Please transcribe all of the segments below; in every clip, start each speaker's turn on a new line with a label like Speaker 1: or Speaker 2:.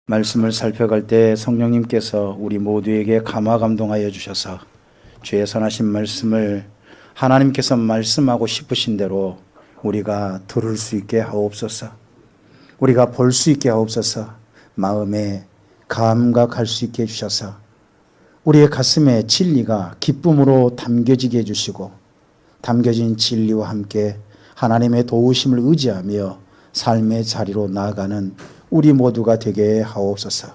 Speaker 1: 말씀을 살펴갈 때 성령님께서 우리 모두에게 감화 감동하여 주셔서 주의 선하신 말씀을 하나님께서 말씀하고 싶으신 대로 우리가 들을 수 있게 하옵소서. 우리가 볼 수 있게 하옵소서. 마음에 감각할 수 있게 해주셔서 우리의 가슴에 진리가 기쁨으로 담겨지게 해주시고 담겨진 진리와 함께 하나님의 도우심을 의지하며 삶의 자리로 나아가는 우리 모두가 되게 하옵소서.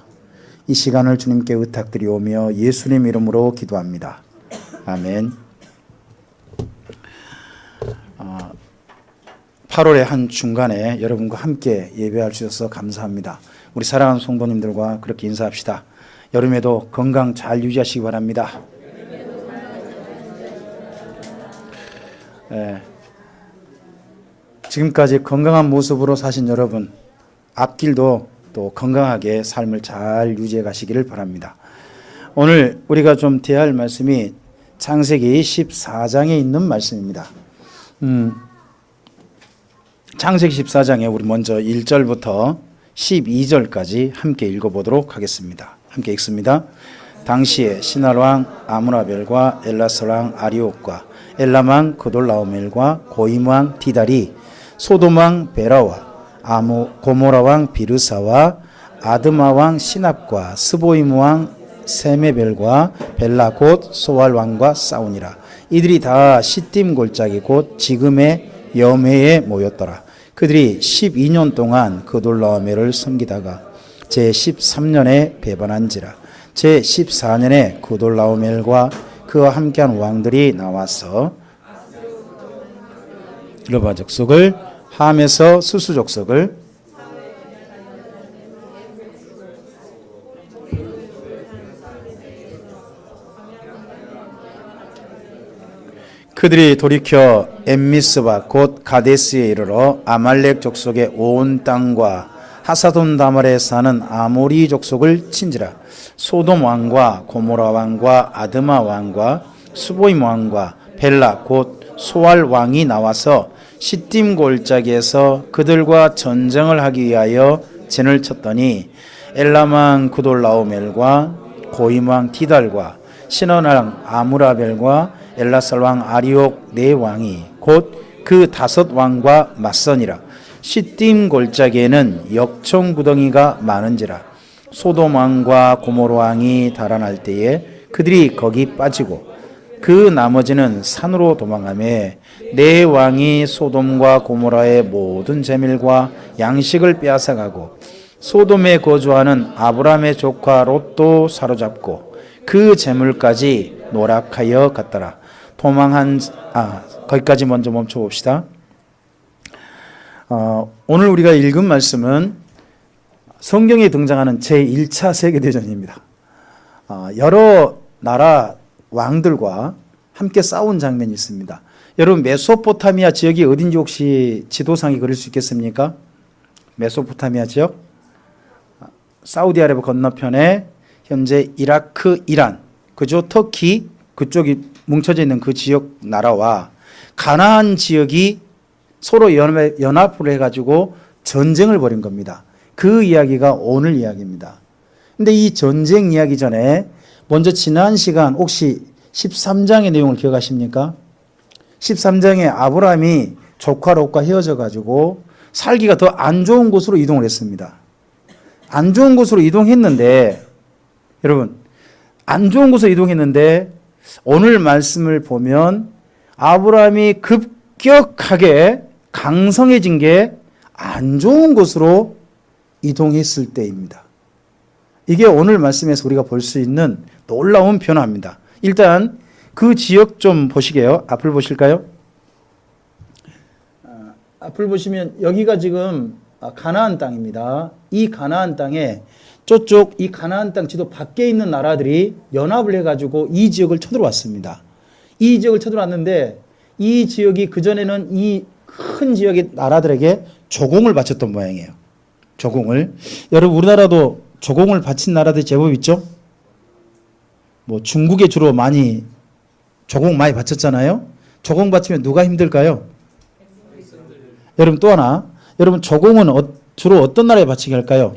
Speaker 1: 이 시간을 주님께 의탁드리오며 예수님 이름으로 기도합니다. 아멘. 8월의 한 중간에 여러분과 함께 예배할 수 있어서 감사합니다. 우리 사랑하는 성도님들과 그렇게 인사합시다. 여름에도 건강 잘 유지하시기 바랍니다. 지금까지 건강한 모습으로 사신 여러분, 앞길도 또 건강하게 삶을 잘 유지해 가시기를 바랍니다. 오늘 우리가 좀 대할 말씀이 창세기 14장에 있는 말씀입니다. 창세기 14장에 우리 먼저 1절부터 12절까지 함께 읽어보도록 하겠습니다. 함께 읽습니다. 당시에 시날왕 아므라벨과 엘라설왕 아리옥과 엘람왕 그돌라오멜과 고임왕 디달이 소돔왕 베라와 고모라왕 비르사와 아드마왕 시납과 스보임왕 세메벨과 벨라 곧 소알왕과 싸우니라. 이들이 다 시딤 골짜기 곧 지금의 여매에 모였더라. 그들이 12년 동안 그돌라오멜을 섬기다가 제13년에 배반한지라. 제14년에 그돌라오멜과 그와 함께한 왕들이 나와서 르바 족속을 함에서 수수 족속을 그들이 돌이켜 엠미스바 곧 가데스에 이르러 아말렉 족속의 온 땅과 하사돈 다말에 사는 아모리 족속을 친지라. 소돔 왕과 고모라 왕과 아드마 왕과 수보임 왕과 벨라 곧 소알 왕이 나와서 시딤 골짜기에서 그들과 전쟁을 하기 위하여 진을 쳤더니 엘람왕 그돌라오멜과 고임왕 디달과 신원왕 아므라벨과 엘라살왕 아리옥 네 왕이 곧 그 5 왕과 맞서니라. 시딤 골짜기에는 역청 구덩이가 많은지라. 소돔 왕과 고모라 왕이 달아날 때에 그들이 거기 빠지고 그 나머지는 산으로 도망하며 네 왕이 소돔과 고모라의 모든 재밀과 양식을 빼앗아가고 소돔에 거주하는 아브람의 조카 롯도 사로잡고 그 재물까지 노락하여 갔더라. 거기까지 먼저 멈춰봅시다. 오늘 우리가 읽은 말씀은 성경에 등장하는 제1차 세계대전입니다. 여러 나라 왕들과 함께 싸운 장면이 있습니다. 여러분 메소포타미아 지역이 어딘지 혹시 지도상에 그릴 수 있겠습니까? 메소포타미아 지역, 사우디아라비아 건너편에 현재 이라크, 이란, 그죠? 터키 그쪽이 뭉쳐져 있는 그 지역 나라와 가나안 지역이 서로 연합을 해가지고 전쟁을 벌인 겁니다. 그 이야기가 오늘 이야기입니다. 근데 이 전쟁 이야기 전에 먼저 지난 시간 혹시 13장의 내용을 기억하십니까? 13장에 아브라함이 조카 롯과 헤어져 가지고 살기가 더 안 좋은 곳으로 이동을 했습니다. 안 좋은 곳으로 이동했는데 여러분 안 좋은 곳으로 이동했는데 오늘 말씀을 보면 아브라함이 급격하게 강성해진 게 안 좋은 곳으로 이동했을 때입니다. 이게 오늘 말씀에서 우리가 볼 수 있는 놀라운 변화입니다. 일단 그 지역 좀 보시게요. 앞을 보실까요? 앞을 보시면 여기가 지금 가나안 땅입니다. 이 가나안 땅에 저쪽 이 가나안 땅 지도 밖에 있는 나라들이 연합을 해가지고 이 지역을 쳐들어왔습니다. 이 지역을 쳐들어왔는데 이 지역이 그전에는 이 큰 지역의 나라들에게 조공을 바쳤던 모양이에요. 조공을. 여러분 우리나라도 조공을 바친 나라들이 제법 있죠? 뭐 중국에 주로 많이 조공 많이 바쳤잖아요. 조공 바치면 누가 힘들까요? 여러분 또 하나. 여러분 조공은 주로 어떤 나라에 바치게 할까요?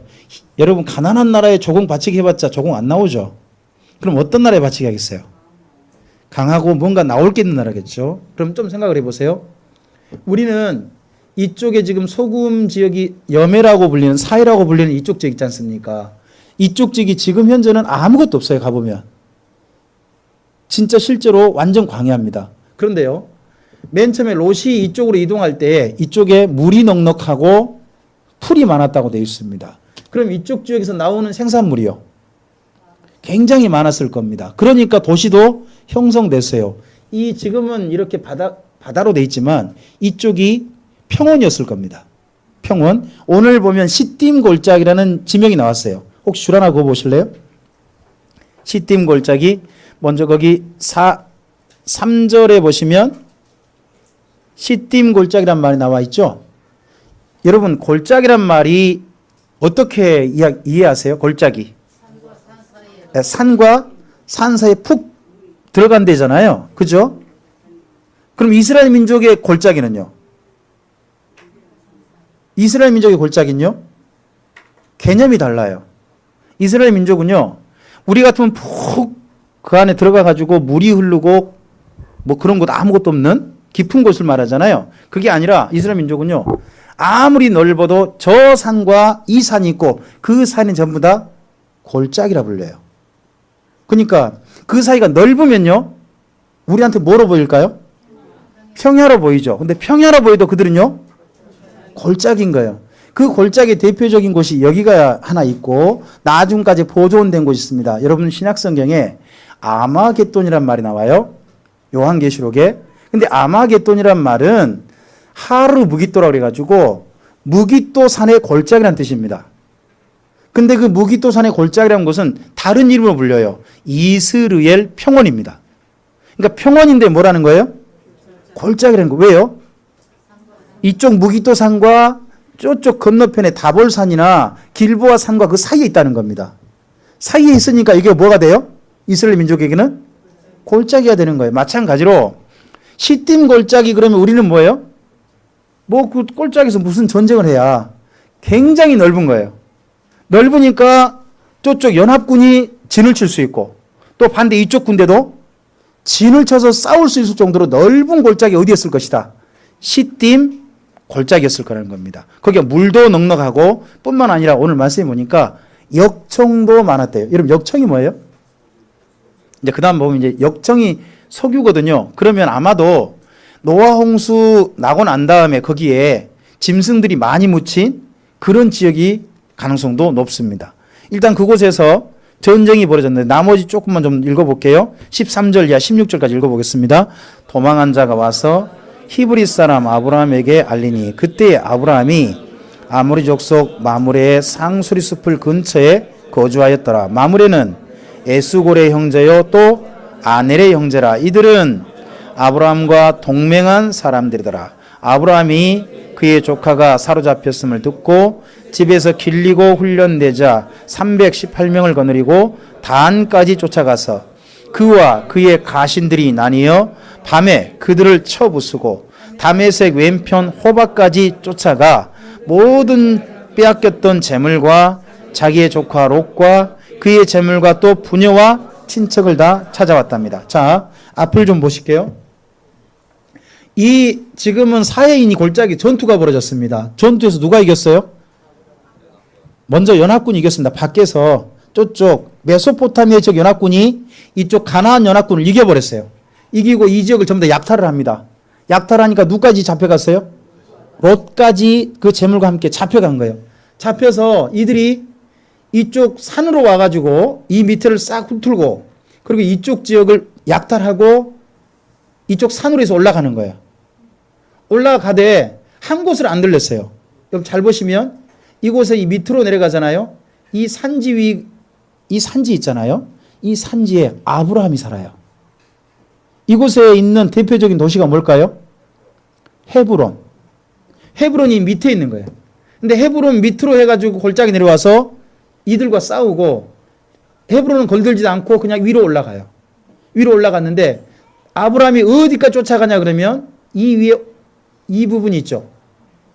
Speaker 1: 여러분 가난한 나라에 조공 바치기 해봤자 조공 안 나오죠. 그럼 어떤 나라에 바치기 하겠어요? 강하고 뭔가 나올 게 있는 나라겠죠. 그럼 좀 생각을 해보세요. 우리는 이쪽에 지금 소금 지역이 여매라고 불리는 사해라고 불리는 이쪽 지역 있지 않습니까? 이쪽 지역이 지금 현재는 아무것도 없어요. 가보면. 진짜 실제로 완전 광야입니다. 그런데요. 맨 처음에 롯이 이쪽으로 이동할 때 이쪽에 물이 넉넉하고 풀이 많았다고 되어 있습니다. 그럼 이쪽 지역에서 나오는 생산물이요. 굉장히 많았을 겁니다. 그러니까 도시도 형성됐어요. 이 지금은 이렇게 바다로 되어 있지만 이쪽이 평원이었을 겁니다. 평원. 오늘 보면 시딤 골짜기라는 지명이 나왔어요. 혹시 줄 하나 그거 보실래요? 시딤 골짜기. 먼저 거기 3절에 보시면 시딤 골짜기란 말이 나와 있죠. 여러분 골짜기란 말이 어떻게 이해하세요? 골짜기. 산과 산 사이에 푹 들어간 데잖아요. 그죠? 그럼 이스라엘 민족의 골짜기는요? 이스라엘 민족의 골짜기는요? 개념이 달라요. 이스라엘 민족은요, 우리 같으면 푹 그 안에 들어가 가지고 물이 흐르고 뭐 그런 곳 아무것도 없는 깊은 곳을 말하잖아요. 그게 아니라 이스라엘 민족은요, 아무리 넓어도 저 산과 이 산이 있고 그 산이 전부 다 골짜기라 불려요. 그러니까 그 사이가 넓으면요, 우리한테 뭐로 보일까요? 평야로 보이죠. 근데 평야로 보여도 그들은요, 골짜기인 거예요. 그 골짜기의 대표적인 곳이 여기가 하나 있고 나중까지 보존된 곳이 있습니다. 여러분 신약성경에 아마겟돈이란 말이 나와요. 요한계시록에. 근데 아마겟돈이란 말은 하르 무깃도라고 그래가지고 무깃도 산의 골짜기라는 뜻입니다. 근데 그 무깃도 산의 골짜기라는 곳은 다른 이름으로 불려요. 이스르엘 평원입니다. 그러니까 평원인데 뭐라는 거예요? 골짜기라는 거. 왜요? 이쪽 무깃도 산과 저쪽 건너편에 다볼산이나 길보아 산과 그 사이에 있다는 겁니다. 사이에 있으니까 이게 뭐가 돼요? 이스라엘 민족에게는 골짜기가 되는 거예요. 마찬가지로 시딤 골짜기 그러면 우리는 뭐예요? 뭐 그 골짜기에서 무슨 전쟁을 해야 굉장히 넓은 거예요. 넓으니까 저쪽 연합군이 진을 칠 수 있고 또 반대 이쪽 군대도 진을 쳐서 싸울 수 있을 정도로 넓은 골짜기 어디였을 것이다. 시딤 골짜기였을 거라는 겁니다. 거기가 물도 넉넉하고 뿐만 아니라 오늘 말씀해 보니까 역청도 많았대요. 여러분 역청이 뭐예요? 이제 그 다음 보면 이제 역청이 석유거든요. 그러면 아마도 노아 홍수 나고 난 다음에 거기에 짐승들이 많이 묻힌 그런 지역이 가능성도 높습니다. 일단 그곳에서 전쟁이 벌어졌는데 나머지 조금만 좀 읽어볼게요. 13절 이하 16절까지 읽어보겠습니다. 도망한 자가 와서 히브리 사람 아브라함에게 알리니 그때 아브라함이 아모리 족속 마므레의 상수리 숲을 근처에 거주하였더라. 마므레는 에스골의 형제요 또 아넬의 형제라. 이들은 아브라함과 동맹한 사람들이더라. 아브라함이 그의 조카가 사로잡혔음을 듣고 집에서 길리고 훈련되자 318명을 거느리고 단까지 쫓아가서 그와 그의 가신들이 나뉘어 밤에 그들을 쳐부수고 다메섹 왼편 호박까지 쫓아가 모든 빼앗겼던 재물과 자기의 조카 롯과 그의 재물과 또 부녀와 친척을 다 찾아왔답니다. 자, 앞을 좀 보실게요. 이 지금은 사해인이 골짜기 전투가 벌어졌습니다. 전투에서 누가 이겼어요? 먼저 연합군이 이겼습니다. 밖에서 저쪽 메소포타미아 쪽 연합군이 이쪽 가나안 연합군을 이겨버렸어요. 이기고 이 지역을 전부 다 약탈을 합니다. 약탈하니까 누구까지 잡혀갔어요? 롯까지 그 재물과 함께 잡혀간 거예요. 잡혀서 이들이 이쪽 산으로 와가지고 이 밑에를 싹 훑고 그리고 이쪽 지역을 약탈하고 이쪽 산으로 해서 올라가는 거예요. 올라가되 한 곳을 안 들렸어요. 여러분 잘 보시면 이곳에 이 밑으로 내려가잖아요. 이 산지 있잖아요. 이 산지에 아브라함이 살아요. 이곳에 있는 대표적인 도시가 뭘까요? 헤브론. 헤브론이 밑에 있는 거예요. 근데 헤브론 밑으로 해가지고 골짜기 내려와서 이들과 싸우고 헤브론은 걸들지도 않고 그냥 위로 올라가요. 위로 올라갔는데 아브라함이 어디까지 쫓아가냐 그러면 이 위에 이 부분이 있죠.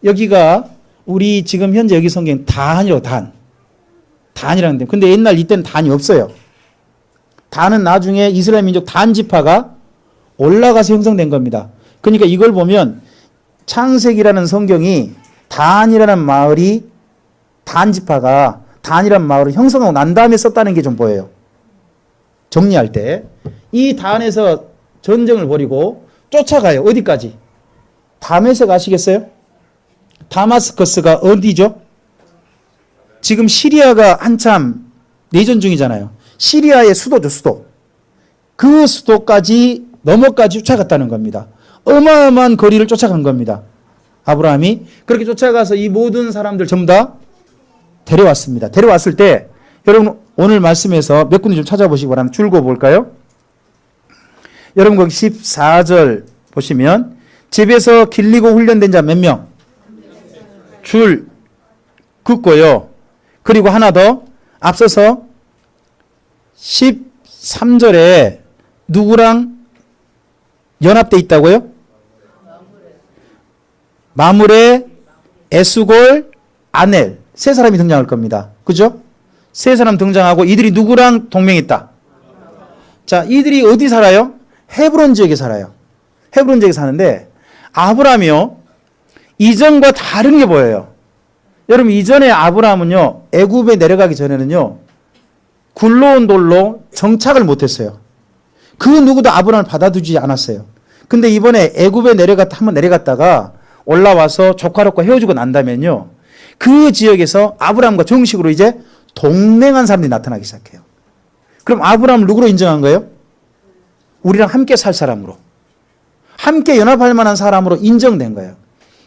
Speaker 1: 여기가 우리 지금 현재 여기 성경 단이요, 단. 단이라는 데. 근데 옛날 이때는 단이 없어요. 단은 나중에 이스라엘 민족 단 지파가 올라가서 형성된 겁니다. 그러니까 이걸 보면 창세기라는 성경이 단이라는 마을이 단 지파가 단이라는 마을을 형성하고 난 다음에 썼다는 게 좀 보여요. 정리할 때. 이 단에서 전쟁을 벌이고 쫓아가요. 어디까지? 다메섹 아시겠어요? 다마스커스가 어디죠? 지금 시리아가 한참 내전 중이잖아요. 시리아의 수도죠, 수도. 그 수도까지 넘어까지 쫓아갔다는 겁니다. 어마어마한 거리를 쫓아간 겁니다. 아브라함이 그렇게 쫓아가서 이 모든 사람들 전부 다 데려왔습니다. 데려왔을 때 여러분 오늘 말씀에서 몇 군데 좀 찾아보시기 바랍니다. 줄거 볼까요? 여러분 거기 14절 보시면 집에서 길리고 훈련된 자 몇 명? 줄 긋고요. 그리고 하나 더 앞서서 13절에 누구랑 연합돼 있다고요? 마므레, 에스골, 아넬 세 사람이 등장할 겁니다. 그죠? 세 사람 등장하고 이들이 누구랑 동맹했다? 자, 이들이 어디 살아요? 헤브론 지역에 살아요. 헤브론 지역에 사는데 아브라함이요. 이전과 다른 게 보여요. 여러분 이전에 아브라함은요. 애굽에 내려가기 전에는요. 굴러온 돌로 정착을 못했어요. 그 누구도 아브라함을 받아주지 않았어요. 근데 이번에 애굽에 한번 내려갔다가 올라와서 조카롯과 헤어지고 난 다음에는요. 그 지역에서 아브라함과 정식으로 이제 동맹한 사람들이 나타나기 시작해요. 그럼 아브라함을 누구로 인정한 거예요? 우리랑 함께 살 사람으로. 함께 연합할 만한 사람으로 인정된 거예요.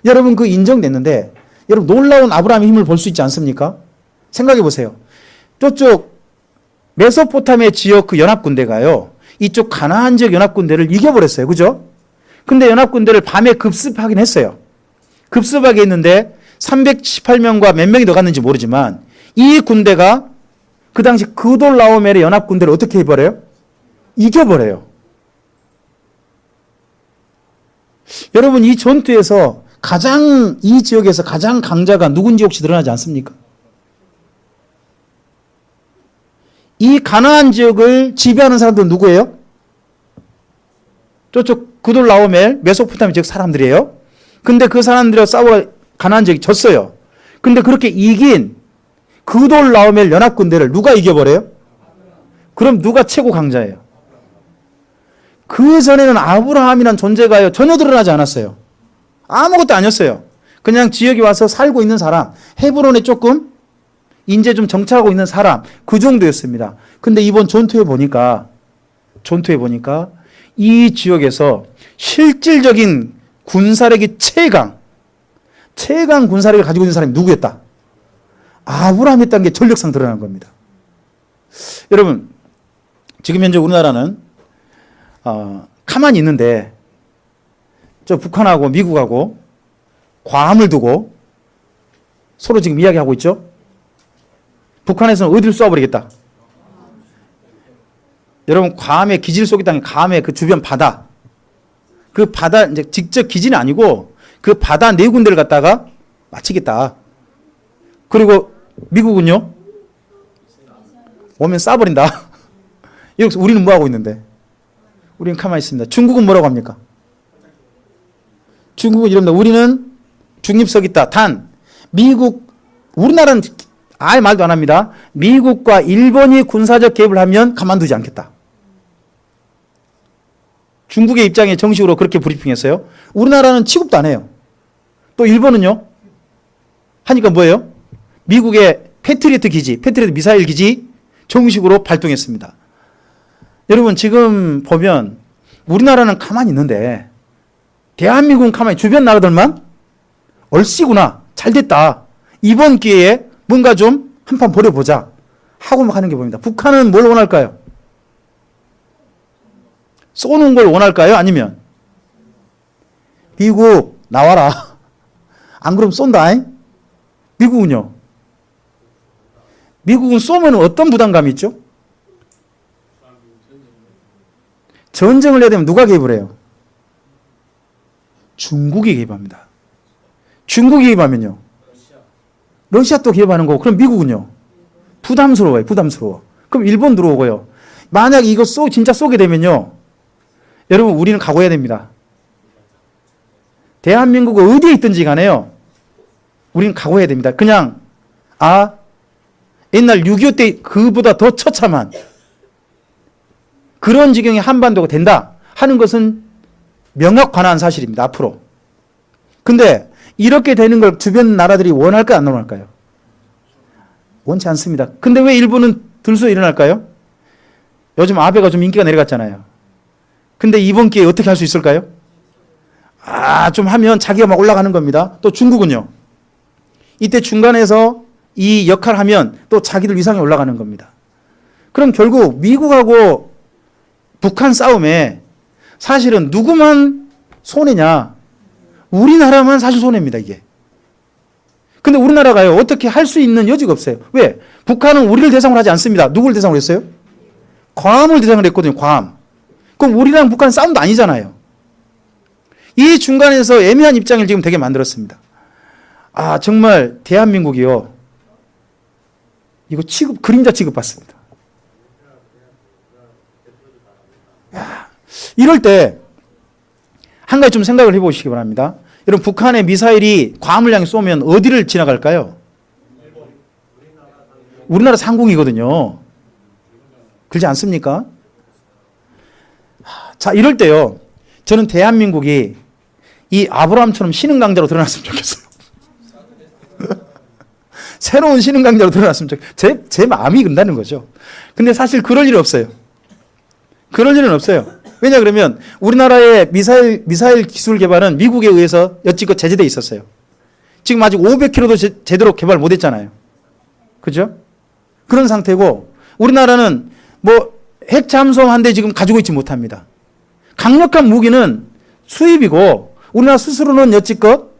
Speaker 1: 여러분 그 인정됐는데 여러분 놀라운 아브라함의 힘을 볼 수 있지 않습니까? 생각해 보세요. 저쪽 메소포타미아 지역 그 연합군대가요. 이쪽 가나안 지역 연합군대를 이겨버렸어요. 그죠? 근데 연합군대를 밤에 급습하긴 했어요. 급습하게 했는데 318명과 몇 명이 더 갔는지 모르지만 이 군대가 그 당시 그돌라오멜의 연합군대를 어떻게 해버려요? 이겨버려요. 여러분 이 전투에서 이 지역에서 가장 강자가 누군지 혹시 드러나지 않습니까? 이 가나안 지역을 지배하는 사람들은 누구예요? 저쪽 그돌라오멜 메소포타미아 지역 사람들이에요. 근데 그 사람들과 싸워 가나안 지역이 졌어요. 근데 그렇게 이긴 그돌라오멜 연합군대를 누가 이겨버려요? 그럼 누가 최고 강자예요? 그 전에는 아브라함이란 존재가요 전혀 드러나지 않았어요. 아무것도 아니었어요. 그냥 지역에 와서 살고 있는 사람, 헤브론에 조금 이제 좀 정착하고 있는 사람 그 정도였습니다. 근데 이번 전투에 보니까 이 지역에서 실질적인 군사력이 최강 군사력을 가지고 있는 사람이 누구였다? 아브라함이었다는 게 전력상 드러난 겁니다. 여러분 지금 현재 우리나라는 가만히 있는데 저 북한하고 미국하고 괌을 두고 서로 지금 이야기하고 있죠. 북한에서는 어디를 쏘아버리겠다. 여러분 괌의 기지를 쏘겠다는 괌의 그 주변 바다 그 바다 이제 직접 기지는 아니고 그 바다 네 군데를 갖다가 맞히겠다. 그리고 미국은요 오면 쏴버린다. 여기서 우리는 뭐 하고 있는데? 우리는 가만히 있습니다. 중국은 뭐라고 합니까? 중국은 이럽니다. 우리는 중립석 있다. 단 미국 우리나라는 아예 말도 안 합니다. 미국과 일본이 군사적 개입을 하면 가만두지 않겠다. 중국의 입장에 정식으로 그렇게 브리핑했어요. 우리나라는 취급도 안 해요. 또 일본은요? 하니까 뭐예요? 미국의 패트리어트 기지, 패트리어트 미사일 기지 정식으로 발동했습니다. 여러분 지금 보면 우리나라는 가만히 있는데 대한민국은 가만히 주변 나라들만 얼씨구나 잘됐다. 이번 기회에 뭔가 좀 한판 벌여보자 하고 막 하는 게 보입니다. 북한은 뭘 원할까요? 쏘는 걸 원할까요? 아니면 미국 나와라. 안 그러면 쏜다. 미국은요? 미국은 쏘면 어떤 부담감이 있죠? 전쟁을 해야 되면 누가 개입을 해요? 중국이 개입합니다. 중국이 개입하면요? 러시아 또 개입하는 거고 그럼 미국은요? 부담스러워요. 부담스러워. 그럼 일본 들어오고요. 만약 이거 진짜 쏘게 되면요. 여러분 우리는 각오해야 됩니다. 대한민국 어디에 있든지 간에요. 우리는 각오해야 됩니다. 그냥 옛날 6.25 때 그보다 더 처참한 그런 지경이 한반도가 된다 하는 것은 명확관한 사실입니다. 앞으로. 근데 이렇게 되는 걸 주변 나라들이 원할까요? 안 원할까요? 원치 않습니다. 근데 왜 일본은 들수 일어날까요? 요즘 아베가 좀 인기가 내려갔잖아요. 근데 이번 기회에 어떻게 할 수 있을까요? 좀 하면 자기가 막 올라가는 겁니다. 또 중국은요. 이때 중간에서 이 역할을 하면 또 자기들 위상이 올라가는 겁니다. 그럼 결국 미국하고 북한 싸움에 사실은 누구만 손해냐? 우리나라만 사실 손해입니다, 이게. 근데 우리나라가요, 어떻게 할 수 있는 여지가 없어요. 왜? 북한은 우리를 대상으로 하지 않습니다. 누구를 대상으로 했어요? 괌을 대상으로 했거든요, 괌. 그럼 우리랑 북한 싸움도 아니잖아요. 이 중간에서 애매한 입장을 지금 되게 만들었습니다. 정말 대한민국이요. 이거 그림자 취급받습니다. 이럴 때 한 가지 좀 생각을 해보시기 바랍니다. 여러분 북한의 미사일이 괌을 향해 쏘면 어디를 지나갈까요? 우리나라 상공이거든요. 그렇지 않습니까? 자, 이럴 때요. 저는 대한민국이 이 아브라함처럼 신흥 강자로 드러났으면 좋겠어요. 새로운 신흥 강자로 드러났으면 좋겠어요. 제 마음이 그런다는 거죠. 근데 사실 그럴 일은 없어요. 그럴 일은 없어요. 왜냐 그러면 우리나라의 미사일 기술 개발은 미국에 의해서 여지껏 제재되어 있었어요. 지금 아직 500km도 제대로 개발 못했잖아요. 그죠? 그런 상태고 우리나라는 핵 잠수함 한 대 지금 가지고 있지 못합니다. 강력한 무기는 수입이고 우리나라 스스로는 여지껏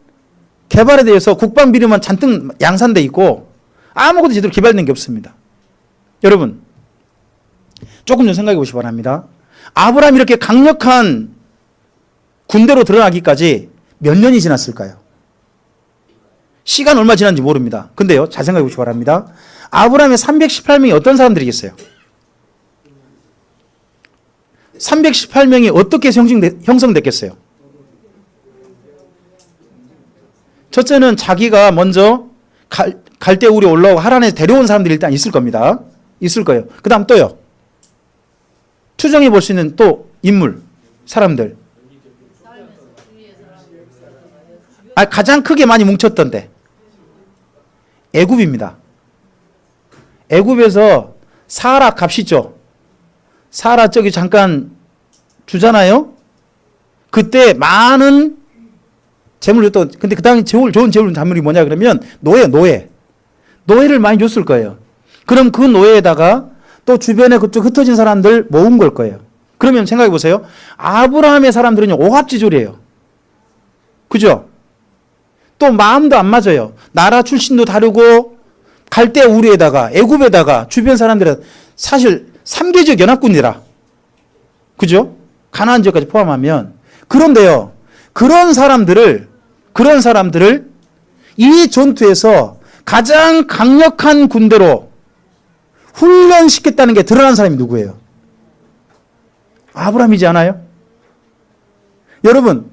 Speaker 1: 개발에 대해서 국방 비료만 잔뜩 양산돼 있고 아무것도 제대로 개발된 게 없습니다. 여러분 조금 좀 생각해 보시기 바랍니다. 아브라함이 이렇게 강력한 군대로 드러나기까지 몇 년이 지났을까요? 시간 얼마 지났는지 모릅니다. 근데요, 잘 생각해 보시기 바랍니다. 아브라함의 318명이 어떤 사람들이겠어요? 318명이 어떻게 형성됐겠어요? 첫째는 자기가 먼저 갈대우리 올라오고 하란에 데려온 사람들이 일단 있을 겁니다. 있을 거예요. 그 다음 또요. 추정해 볼 수 있는 또 인물, 사람들. 가장 크게 많이 뭉쳤던데. 애굽입니다. 애굽에서 사라 값이죠. 사라 저기 잠깐 주잖아요. 그때 많은 재물을 줬던, 근데 그 당시 좋은 재물 단물이 뭐냐 그러면 노예를 많이 줬을 거예요. 그럼 그 노예에다가 또 주변에 그쪽 흩어진 사람들 모은 걸 거예요. 그러면 생각해 보세요. 아브라함의 사람들은요, 오합지졸이에요. 그죠? 또 마음도 안 맞아요. 나라 출신도 다르고, 갈대 우리에다가, 애굽에다가, 주변 사람들은 사실 3개적 연합군이라. 그죠? 가나안 지역까지 포함하면. 그런데요, 그런 사람들을 이 전투에서 가장 강력한 군대로 훈련시켰다는 게 드러난 사람이 누구예요? 아브라함이지 않아요? 여러분,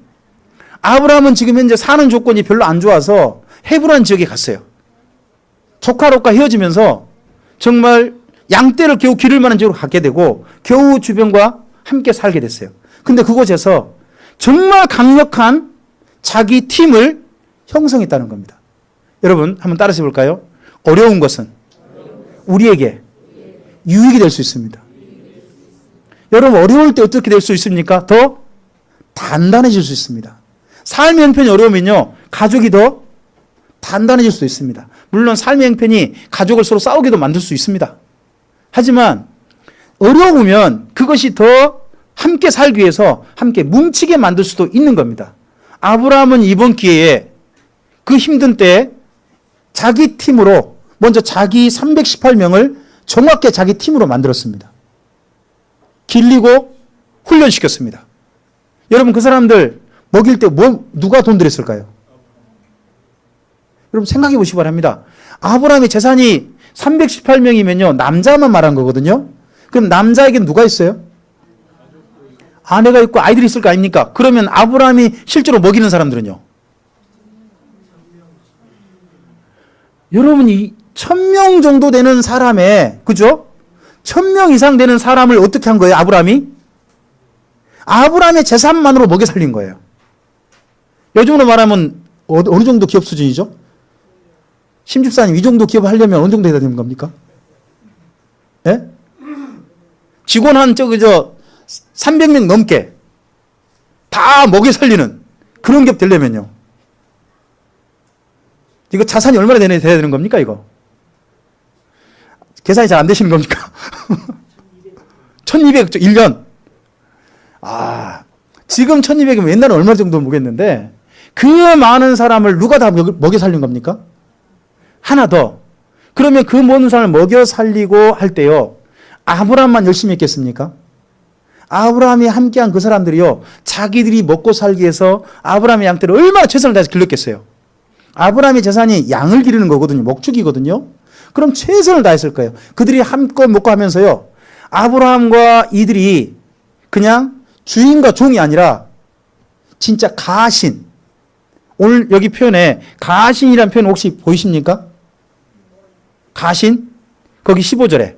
Speaker 1: 아브라함은 지금 현재 사는 조건이 별로 안 좋아서 헤브론 지역에 갔어요. 조카롯과 헤어지면서 정말 양떼를 겨우 기를 만한 지역으로 갖게 되고 겨우 주변과 함께 살게 됐어요. 근데 그곳에서 정말 강력한 자기 팀을 형성했다는 겁니다. 여러분, 한번 따라서 볼까요? 어려운 것은 우리에게 유익이 될 수 있습니다. 여러분, 어려울 때 어떻게 될 수 있습니까? 더 단단해질 수 있습니다. 삶의 형편이 어려우면요, 가족이 더 단단해질 수 있습니다. 물론 삶의 형편이 가족을 서로 싸우게도 만들 수 있습니다. 하지만 어려우면 그것이 더 함께 살기 위해서 함께 뭉치게 만들 수도 있는 겁니다. 아브라함은 이번 기회에 그 힘든 때에 자기 팀으로 먼저 자기 318명을 정확하게 자기 팀으로 만들었습니다. 길리고 훈련시켰습니다. 여러분, 그 사람들 먹일 때 누가 돈 들였을까요? 여러분 생각해 보시기 바랍니다. 아브라함의 재산이 318명이면요. 남자만 말한 거거든요. 그럼 남자에겐 누가 있어요? 아내가 있고 아이들이 있을 거 아닙니까? 그러면 아브라함이 실제로 먹이는 사람들은요? 여러분이 1000명 정도 되는 사람에, 그죠? 1000명 이상 되는 사람을 어떻게 한 거예요, 아브라함이? 아브라함의 재산만으로 먹여 살린 거예요. 요즘으로 말하면 어느 정도 기업 수준이죠? 심집사님, 이 정도 기업 하려면 어느 정도 해야 되는 겁니까? 예? 직원 한 300명 넘게 다 먹여 살리는 그런 기업 되려면요. 이거 자산이 얼마나 돼야 되는 겁니까, 이거? 계산이 잘 안 되시는 겁니까? 1200조, 1년. 지금 1200이면 옛날에 얼마 정도 모르겠는데, 그 많은 사람을 누가 다 먹여 살린 겁니까? 하나 더. 그러면 그 모든 사람을 먹여 살리고 할 때요, 아브라함만 열심히 했겠습니까? 아브라함이 함께한 그 사람들이요, 자기들이 먹고 살기 위해서 아브라함의 양떼를 얼마나 최선을 다해서 길렀겠어요. 아브라함의 재산이 양을 기르는 거거든요. 목축이거든요. 그럼 최선을 다했을 거예요. 그들이 한껏 먹고 하면서요, 아브라함과 이들이 그냥 주인과 종이 아니라 진짜 가신. 오늘 여기 표현에 가신이라는 표현 혹시 보이십니까? 가신? 거기 15절에.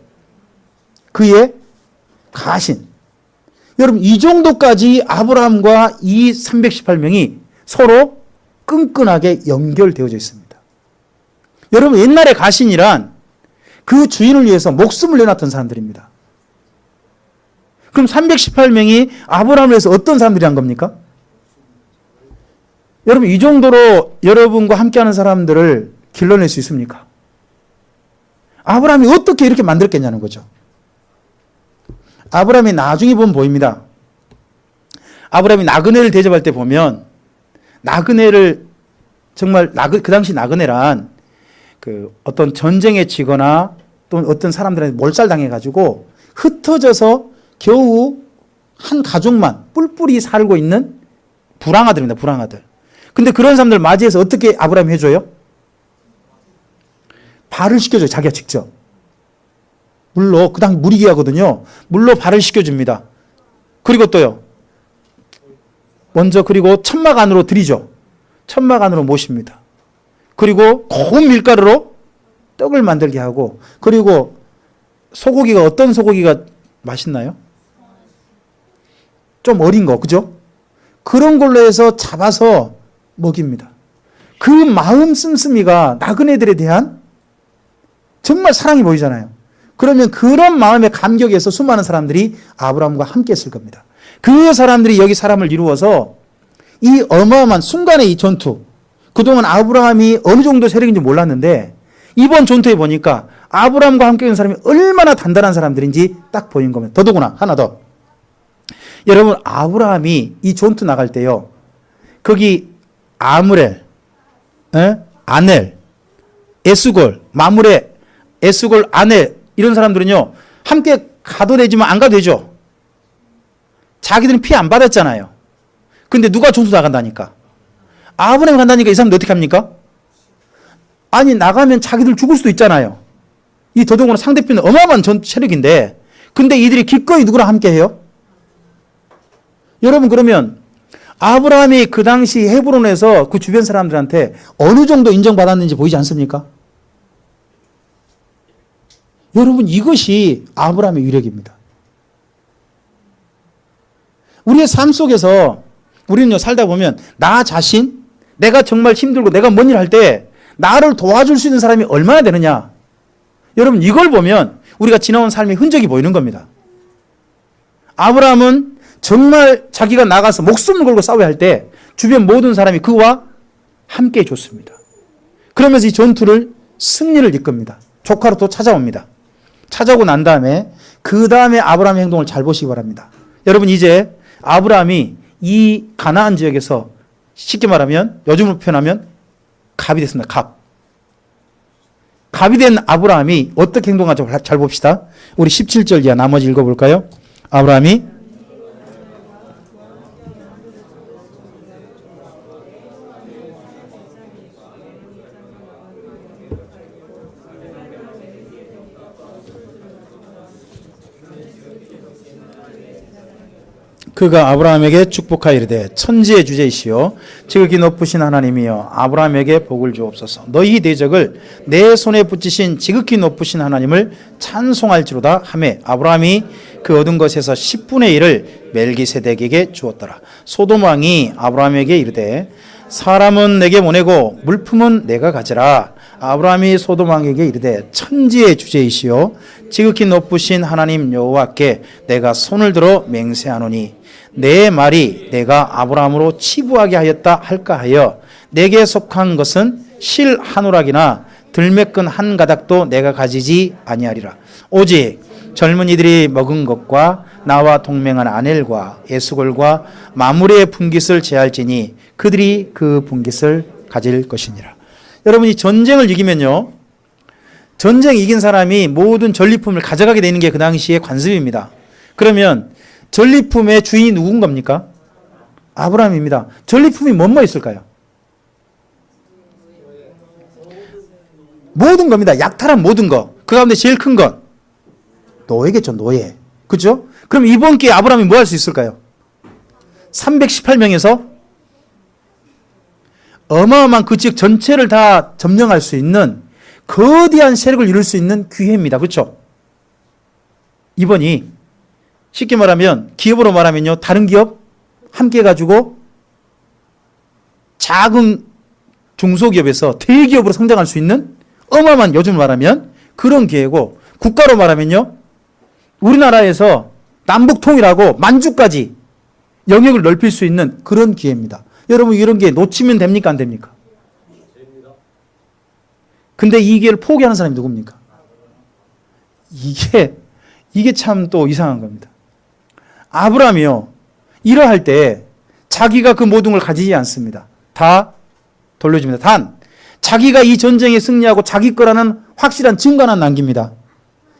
Speaker 1: 그의 가신. 여러분, 이 정도까지 아브라함과 이 318명이 서로 끈끈하게 연결되어져 있습니다. 여러분, 옛날에 가신이란 그 주인을 위해서 목숨을 내놨던 사람들입니다. 그럼 318명이 아브라함을 위해서 어떤 사람들이 한 겁니까? 여러분, 이 정도로 여러분과 함께하는 사람들을 길러낼 수 있습니까? 아브라함이 어떻게 이렇게 만들었겠냐는 거죠. 아브라함이 나중에 보면 보입니다. 아브라함이 나그네를 대접할 때 보면, 나그네를 정말 그 당시 나그네란 그 어떤 전쟁에 지거나 또는 어떤 사람들한테 몰살당해가지고 흩어져서 겨우 한 가족만 뿔뿔이 살고 있는 불황아들입니다. 불황아들. 근데 그런 사람들 맞이해서 어떻게 아브라함이 해줘요? 발을 씻겨줘요. 자기가 직접. 물로, 그 당시 물이 귀하거든요. 물로 발을 씻겨줍니다. 그리고 또요. 먼저 그리고 천막 안으로 들이죠. 천막 안으로 모십니다. 그리고 고운 밀가루로 떡을 만들게 하고, 그리고 소고기가 어떤 소고기가 맛있나요? 좀 어린 거, 그죠? 그런 걸로 해서 잡아서 먹입니다. 그 마음 씀씀이가 나그네들에 대한 정말 사랑이 보이잖아요. 그러면 그런 마음의 감격에서 수많은 사람들이 아브라함과 함께 했을 겁니다. 그 사람들이 여기 사람을 이루어서 이 어마어마한 순간의 이 전투, 그동안 아브라함이 어느 정도 세력인지 몰랐는데 이번 전투에 보니까 아브라함과 함께 있는 사람이 얼마나 단단한 사람들인지 딱 보인 겁니다. 더더구나 하나 더. 여러분, 아브라함이 이 전투 나갈 때요, 거기 아므렐, 아넬, 에스골, 마므레, 에스골, 아넬 이런 사람들은요 함께 가도 되지만 안 가도 되죠. 자기들은 피해 안 받았잖아요. 근데 누가 전투 나간다니까? 아브라함이 간다니까 이 사람들 어떻게 합니까? 아니, 나가면 자기들 죽을 수도 있잖아요. 이 더더구나 상대편은 어마어마한 체력인데, 근데 이들이 기꺼이 누구랑 함께 해요? 여러분, 그러면 아브라함이 그 당시 헤브론에서 그 주변 사람들한테 어느 정도 인정받았는지 보이지 않습니까? 여러분, 이것이 아브라함의 위력입니다. 우리의 삶 속에서 우리는요, 살다 보면 나 자신, 내가 정말 힘들고 내가 뭔 일 할 때 나를 도와줄 수 있는 사람이 얼마나 되느냐. 여러분, 이걸 보면 우리가 지나온 삶의 흔적이 보이는 겁니다. 아브라함은 정말 자기가 나가서 목숨을 걸고 싸워야 할 때 주변 모든 사람이 그와 함께 해줬습니다. 그러면서 이 전투를 승리를 이끕니다. 조카로 또 찾아옵니다. 찾아오고 난 다음에 그 다음에 아브라함의 행동을 잘 보시기 바랍니다. 여러분, 이제 아브라함이 이 가나안 지역에서 쉽게 말하면 요즘으로 표현하면 갑이 됐습니다. 갑. 갑이 된 아브라함이 어떻게 행동하죠? 잘 봅시다. 우리 17절 이하 나머지 읽어볼까요? 아브라함이 그가 아브라함에게 축복하여 이르되 천지의 주제이시여 지극히 높으신 하나님이여 아브라함에게 복을 주옵소서. 너희 대적을 내 손에 붙이신 지극히 높으신 하나님을 찬송할지로다 하매 아브라함이 그 얻은 것에서 10분의 1을 멜기세덱에게 주었더라. 소돔 왕이 아브라함에게 이르되 사람은 내게 보내고 물품은 내가 가지라. 아브라함이 소돔 왕에게 이르되 천지의 주제이시여 지극히 높으신 하나님 여호와께 내가 손을 들어 맹세하노니 내 말이 내가 아브라함으로 치부하게 하였다 할까 하여 내게 속한 것은 실 한 오락이나 들매끈 한 가닥도 내가 가지지 아니하리라. 오직 젊은이들이 먹은 것과 나와 동맹한 아넬과 에스골과 마므레의 분깃을 제할지니 그들이 그 분깃을 가질 것이니라. 여러분이 전쟁을 이기면요, 전쟁 이긴 사람이 모든 전리품을 가져가게 되는 게 그 당시의 관습입니다. 그러면 전리품의 주인이 누군 겁니까? 아브라함입니다. 전리품이 뭐뭐 있을까요? 모든 겁니다. 약탈한 모든 거. 그 가운데 제일 큰 건 노예겠죠. 노예. 그렇죠? 그럼 이번 기회에 아브라함이 뭐 할 수 있을까요? 318명에서 어마어마한 그 지역 전체를 다 점령할 수 있는 거대한 세력을 이룰 수 있는 기회입니다. 그렇죠? 이번이 쉽게 말하면 기업으로 말하면요, 다른 기업 함께 가지고 작은 중소기업에서 대기업으로 성장할 수 있는 어마어마한, 요즘 말하면 그런 기회고, 국가로 말하면요, 우리나라에서 남북통일하고 만주까지 영역을 넓힐 수 있는 그런 기회입니다. 여러분 이런 기회 놓치면 됩니까? 안 됩니까? 근데 이 기회를 포기하는 사람이 누굽니까? 이게 참 또 이상한 겁니다. 아브라함이요, 이러할 때 자기가 그 모든 걸 가지지 않습니다. 다 돌려줍니다. 단 자기가 이 전쟁에 승리하고 자기 거라는 확실한 증거는 남깁니다.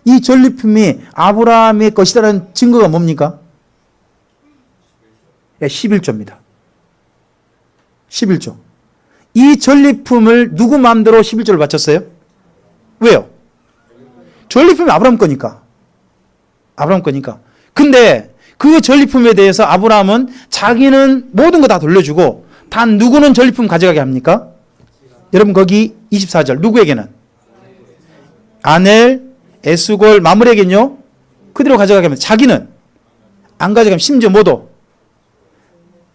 Speaker 1: 이 전리품이 아브라함의 것이라는 증거가 뭡니까? 11조입니다. 11조. 이 전리품을 누구 마음대로 11조를 바쳤어요? 왜요? 전리품이 아브라함 거니까. 아브라함 거니까. 근데 그 전리품에 대해서 아브라함은 자기는 모든 거 다 돌려주고 단 누구는 전리품 가져가게 합니까? 여러분 거기 24절 누구에게는? 아넬, 에스골, 마므레에게는요? 그대로 가져가게 합니다. 자기는 안 가져가면 심지어 뭐도?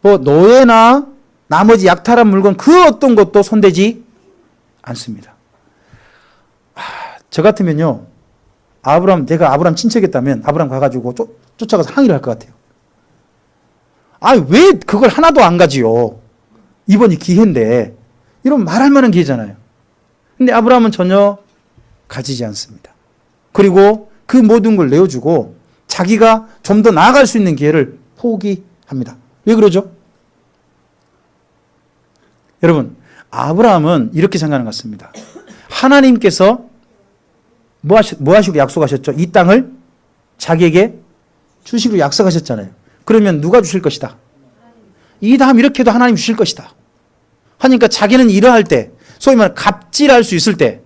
Speaker 1: 뭐 노예나 나머지 약탈한 물건 그 어떤 것도 손대지 않습니다. 저 같으면요, 내가 아브라함 친척이었다면 아브라함 가가지고 쫓아가서 항의를 할 것 같아요. 왜 그걸 하나도 안 가지요? 이번이 기회인데. 이런 말할 만한 기회잖아요. 근데 아브라함은 전혀 가지지 않습니다. 그리고 그 모든 걸 내어주고 자기가 좀 더 나아갈 수 있는 기회를 포기합니다. 왜 그러죠? 여러분, 아브라함은 이렇게 생각하는 것 같습니다. 하나님께서 뭐 하시고 약속하셨죠? 이 땅을 자기에게 주시기로 약속하셨잖아요. 그러면 누가 주실 것이다? 이 다음 이렇게 해도 하나님 주실 것이다. 하니까 자기는 이러할 때, 소위 말해 갑질할 수 있을 때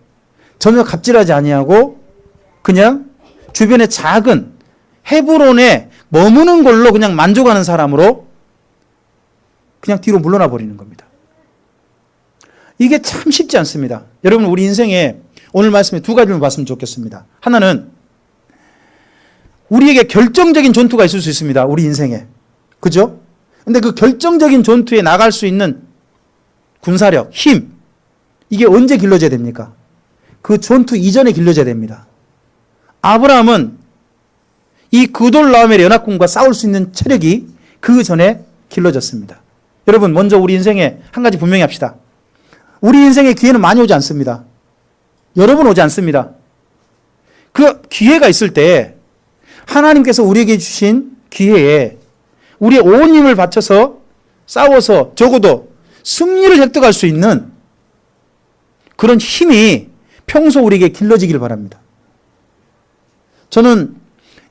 Speaker 1: 전혀 갑질하지 아니하고 그냥 주변의 작은 헤브론에 머무는 걸로 그냥 만족하는 사람으로 그냥 뒤로 물러나 버리는 겁니다. 이게 참 쉽지 않습니다. 여러분 우리 인생에 오늘 말씀에 두 가지를 봤으면 좋겠습니다. 하나는 우리에게 결정적인 전투가 있을 수 있습니다. 우리 인생에. 그죠? 근데 그 결정적인 전투에 나갈 수 있는 군사력, 힘, 이게 언제 길러져야 됩니까? 그 전투 이전에 길러져야 됩니다. 아브라함은 이 그돌라오멜 연합군과 싸울 수 있는 체력이 그 전에 길러졌습니다. 여러분 먼저 우리 인생에 한 가지 분명히 합시다. 우리 인생에 기회는 많이 오지 않습니다. 여러 번 오지 않습니다. 그 기회가 있을 때 하나님께서 우리에게 주신 기회에 우리의 온 힘을 바쳐서 싸워서 적어도 승리를 획득할 수 있는 그런 힘이 평소 우리에게 길러지기를 바랍니다. 저는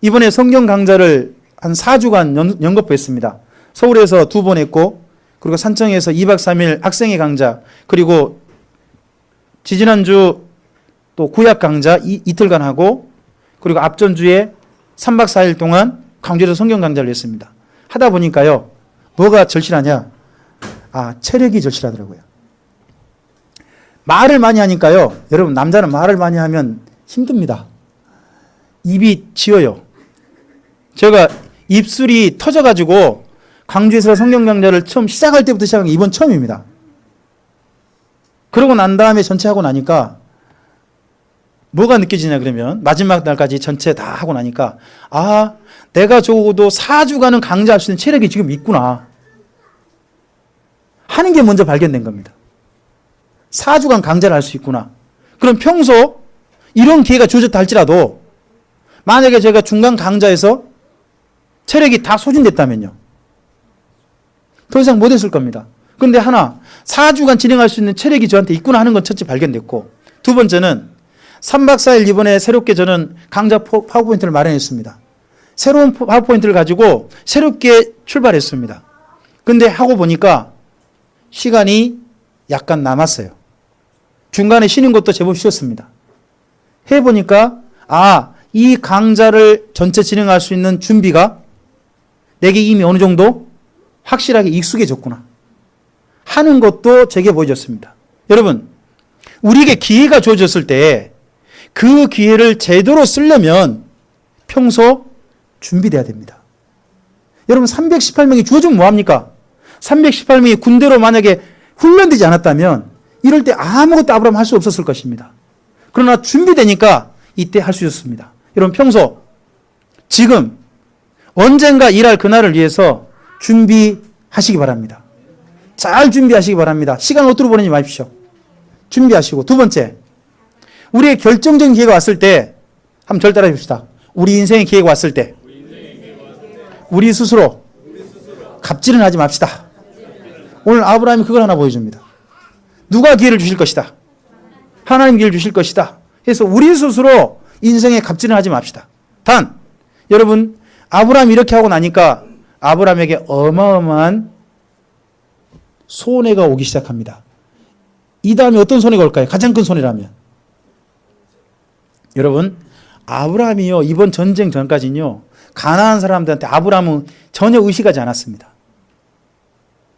Speaker 1: 이번에 성경 강좌를 한 4주간 연거푸했습니다. 서울에서 2번 했고, 그리고 산청에서 2박 3일 학생회 강좌, 그리고 지지난주 또 구약 강좌 이틀간 하고, 그리고 앞전주에 3박 4일 동안 광주에서 성경 강좌를 했습니다. 하다 보니까요. 뭐가 절실하냐? 체력이 절실하더라고요. 말을 많이 하니까요. 여러분, 남자는 말을 많이 하면 힘듭니다. 입이 지어요. 제가 입술이 터져가지고 광주에서 성경 강좌를 처음 시작할 때부터 시작한 게 이번 처음입니다. 그러고 난 다음에 전체 하고 나니까 뭐가 느껴지냐 그러면 마지막 날까지 전체 다 하고 나니까 내가 적어도 4주간은 강좌할 수 있는 체력이 지금 있구나 하는 게 먼저 발견된 겁니다. 4주간 강좌를 할 수 있구나. 그럼 평소 이런 기회가 주어졌다 할지라도 만약에 제가 중간 강좌에서 체력이 다 소진됐다면요. 더 이상 못했을 겁니다. 그런데 4주간 진행할 수 있는 체력이 저한테 있구나 하는 건 첫째 발견됐고, 두 번째는 3박 4일 이번에 새롭게 저는 강좌 파워포인트를 마련했습니다. 새로운 파워포인트를 가지고 새롭게 출발했습니다. 근데 하고 보니까 시간이 약간 남았어요. 중간에 쉬는 것도 제법 쉬었습니다. 해보니까 이 강좌를 전체 진행할 수 있는 준비가 내게 이미 어느 정도 확실하게 익숙해졌구나 하는 것도 제게 보여졌습니다. 여러분, 우리에게 기회가 주어졌을 때 그 기회를 제대로 쓰려면 평소 준비돼야 됩니다. 여러분, 318명이 주어지면 뭐합니까? 318명이 군대로 만약에 훈련되지 않았다면 이럴 때 아무것도 아브라함 할 수 없었을 것입니다. 그러나 준비되니까 이때 할 수 있었습니다. 여러분, 평소 지금 언젠가 일할 그날을 위해서 준비하시기 바랍니다. 잘 준비하시기 바랍니다. 시간을 어디로 보내지 마십시오. 준비하시고, 두 번째, 우리의 결정적인 기회가 왔을 때 한번 절 따라해 봅시다. 우리 인생의 기회가 왔을 때 우리 스스로 갑질은 하지 맙시다. 오늘 아브라함이 그걸 하나 보여줍니다. 누가 기회를 주실 것이다. 하나님 기회를 주실 것이다. 그래서 우리 스스로 인생에 갑질은 하지 맙시다. 단, 여러분, 아브라함이 이렇게 하고 나니까 아브라함에게 어마어마한 손해가 오기 시작합니다. 이 다음에 어떤 손해가 올까요? 가장 큰 손해라면. 여러분, 아브라함이요, 이번 전쟁 전까지는요, 가나안 사람들한테 아브라함은 전혀 의식하지 않았습니다.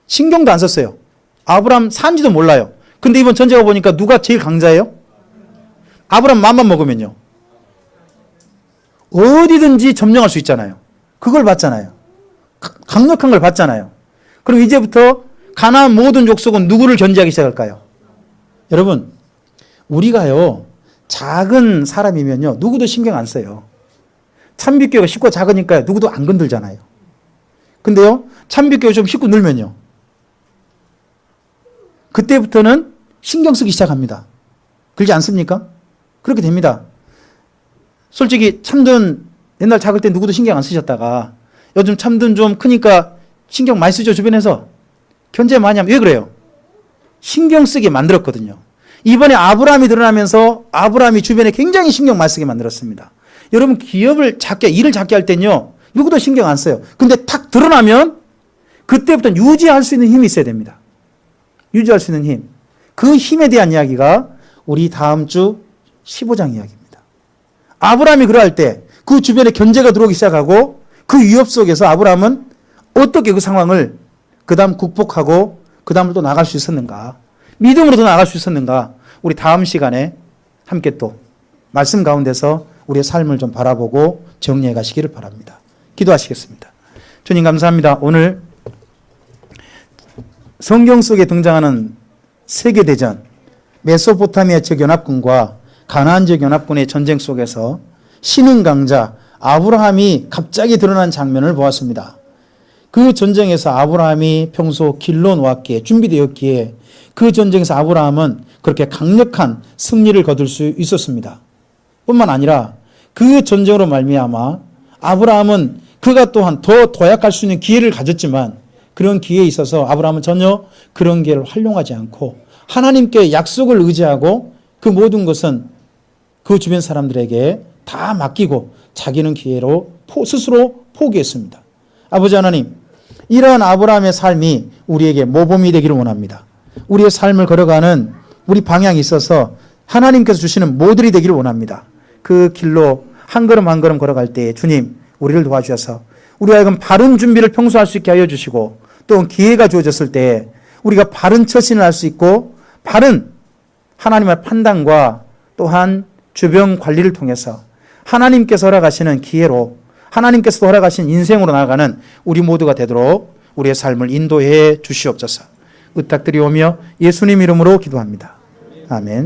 Speaker 1: 신경도 안 썼어요. 아브라함 산지도 몰라요. 근데 이번 전쟁 보니까 누가 제일 강자예요? 아브라함 맘만 먹으면요, 어디든지 점령할 수 있잖아요. 그걸 봤잖아요. 강력한 걸 봤잖아요. 그럼 이제부터 가나안 모든 족속은 누구를 견제하기 시작할까요? 여러분, 우리가요, 작은 사람이면요, 누구도 신경 안 써요. 참비교가 쉽고 작으니까 누구도 안 건들잖아요. 근데요, 참비교가 좀 쉽고 늘면요, 그때부터는 신경 쓰기 시작합니다. 그렇지 않습니까? 그렇게 됩니다. 솔직히 참든 옛날 작을 때 누구도 신경 안 쓰셨다가 요즘 참든 좀 크니까 신경 많이 쓰죠. 주변에서 견제 많이 하면. 왜 그래요? 신경 쓰게 만들었거든요. 이번에 아브라함이 드러나면서 아브라함이 주변에 굉장히 신경 많이 쓰게 만들었습니다. 여러분, 일을 작게 할 때는요, 누구도 신경 안 써요. 근데 탁 드러나면 그때부터는 유지할 수 있는 힘이 있어야 됩니다. 유지할 수 있는 힘. 그 힘에 대한 이야기가 우리 다음 주 15장 이야기입니다. 아브라함이 그러할 때 그 주변에 견제가 들어오기 시작하고 그 위협 속에서 아브라함은 어떻게 그 상황을 그 다음 극복하고 그 다음으로 또 나갈 수 있었는가, 믿음으로 더 나갈 수 있었는가, 우리 다음 시간에 함께 또 말씀 가운데서 우리의 삶을 좀 바라보고 정리해 가시기를 바랍니다. 기도하시겠습니다. 주님, 감사합니다. 오늘 성경 속에 등장하는 세계대전, 메소포타미아 지역 연합군과 가나안 지역 연합군의 전쟁 속에서 신흥 강자 아브라함이 갑자기 드러난 장면을 보았습니다. 그 전쟁에서 아브라함이 평소 길러 놓았기에, 준비되었기에 그 전쟁에서 아브라함은 그렇게 강력한 승리를 거둘 수 있었습니다. 뿐만 아니라 그 전쟁으로 말미암아 아브라함은 그가 또한 더 도약할 수 있는 기회를 가졌지만 그런 기회에 있어서 아브라함은 전혀 그런 기회를 활용하지 않고 하나님께 약속을 의지하고 그 모든 것은 그 주변 사람들에게 다 맡기고 자기는 기회로 스스로 포기했습니다. 아버지 하나님, 이러한 아브라함의 삶이 우리에게 모범이 되기를 원합니다. 우리의 삶을 걸어가는 우리 방향이 있어서 하나님께서 주시는 모델이 되기를 원합니다. 그 길로 한 걸음 한 걸음 걸어갈 때 주님, 우리를 도와주셔서 우리가 하여금 바른 준비를 평소 할 수 있게 하여 주시고 또 기회가 주어졌을 때 우리가 바른 처신을 할 수 있고 바른 하나님의 판단과 또한 주변 관리를 통해서 하나님께서 허락하시는 기회로 하나님께서 허락하신 인생으로 나아가는 우리 모두가 되도록 우리의 삶을 인도해 주시옵소서. 부탁드리오며 예수님 이름으로 기도합니다. 아멘.